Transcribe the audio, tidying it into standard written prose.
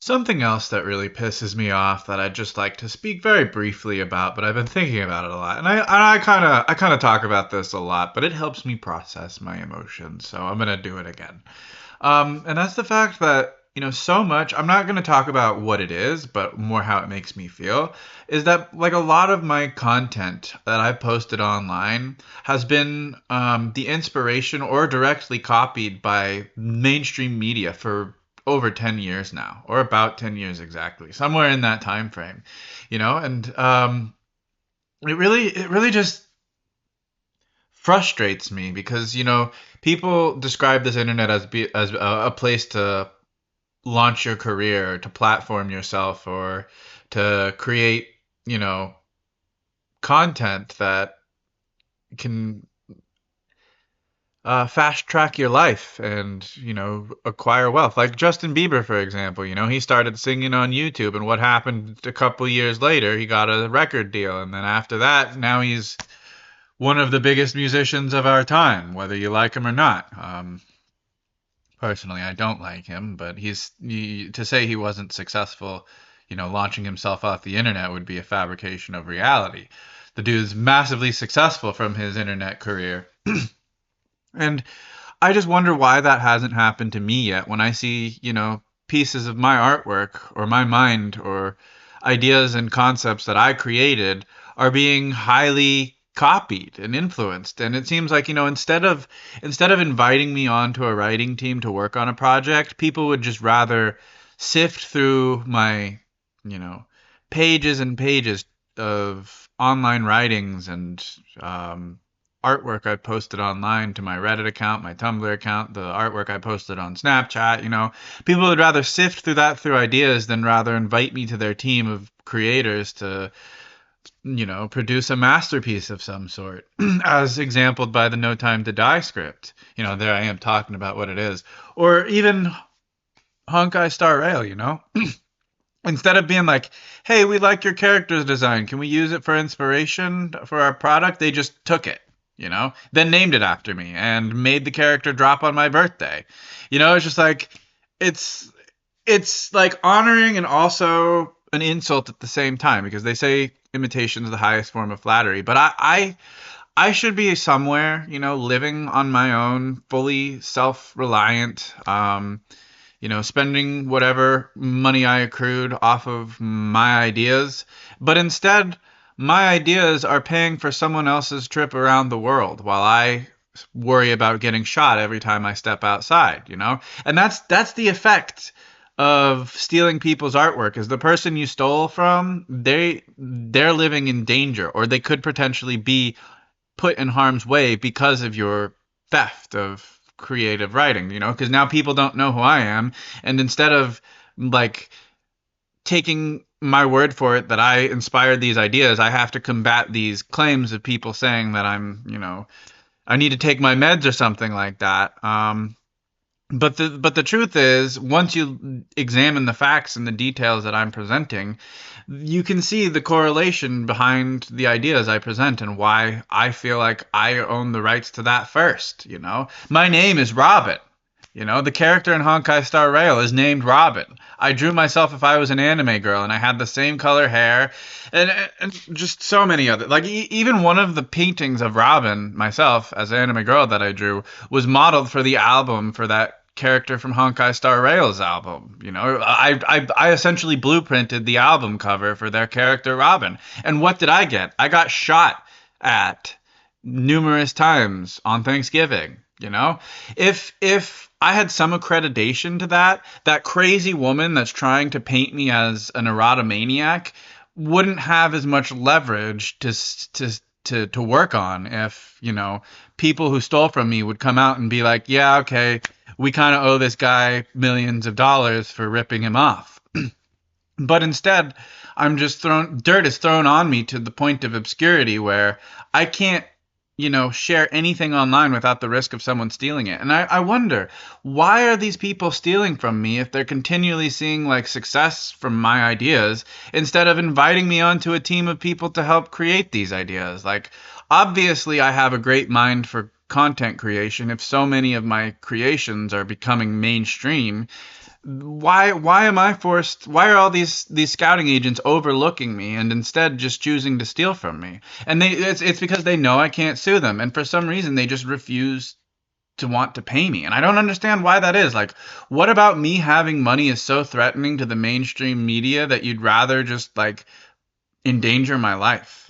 Something else that really pisses me off that I'd just like to speak very briefly about, but I've been thinking about it a lot, and I kind of talk about this a lot, but it helps me process my emotions, so I'm gonna do it again. And that's the fact that so much. I'm not gonna talk about what it is, but more how it makes me feel. Is that like a lot of my content that I've posted online has been the inspiration or directly copied by mainstream media for over 10 years now, or about 10 years exactly, somewhere in that time frame, and it really just frustrates me because people describe this internet as a place to launch your career, to platform yourself, or to create you know content that can fast track your life and acquire wealth. Like Justin Bieber, for example, he started singing on YouTube, and what happened a couple years later? He got a record deal, and then after that, now he's one of the biggest musicians of our time, whether you like him or not. Personally, I don't like him, but to say he wasn't successful, launching himself off the internet would be a fabrication of reality. The dude's massively successful from his internet career. And I just wonder why that hasn't happened to me yet when I see, pieces of my artwork or my mind or ideas and concepts that I created are being highly copied and influenced. And it seems like, instead of inviting me onto a writing team to work on a project, people would just rather sift through my, you know, pages and pages of online writings and artwork I posted online to my Reddit account, my Tumblr account, the artwork I posted on Snapchat. People would rather sift through that through ideas than rather invite me to their team of creators to, produce a masterpiece of some sort, as exampled by the No Time to Die script. There I am talking about what it is. Or even Honkai Star Rail, Instead of being like, hey, we like your character's design, can we use it for inspiration for our product? They just took it, then named it after me and made the character drop on my birthday. It's just like, it's it's like honoring and also an insult at the same time, because they say imitation is the highest form of flattery. But I should be somewhere, living on my own, fully self-reliant, spending whatever money I accrued off of my ideas. But instead, my ideas are paying for someone else's trip around the world while I worry about getting shot every time I step outside. And that's the effect of stealing people's artwork. Is the person you stole from, they're living in danger, or they could potentially be put in harm's way because of your theft of creative writing, because now people don't know who I am. And instead of like taking my word for it that I inspired these ideas, I have to combat these claims of people saying that I need to take my meds or something like that. But the truth is, once you examine the facts and the details that I'm presenting, you can see the correlation behind the ideas I present and why I feel like I own the rights to that first. My name is Robin. The character in Honkai Star Rail is named Robin. I drew myself if I was an anime girl, and I had the same color hair, and just so many other, like even one of the paintings of Robin myself as an anime girl that I drew was modeled for the album for that character from Honkai Star Rail's album. I essentially blueprinted the album cover for their character Robin. And what did I get? I got shot at numerous times on Thanksgiving. If I had some accreditation to that crazy woman that's trying to paint me as an erotomaniac wouldn't have as much leverage to work on if, people who stole from me would come out and be like, yeah, okay, we kind of owe this guy millions of dollars for ripping him off. But instead, dirt is thrown on me to the point of obscurity where I can't, share anything online without the risk of someone stealing it. And I wonder, why are these people stealing from me if they're continually seeing like success from my ideas instead of inviting me onto a team of people to help create these ideas? Like, obviously I have a great mind for content creation if so many of my creations are becoming mainstream. Why am I forced? Why are all these scouting agents overlooking me and instead just choosing to steal from me? And it's because they know I can't sue them, and for some reason they just refuse to want to pay me. And I don't understand why that is. Like, what about me having money is so threatening to the mainstream media that you'd rather just like endanger my life?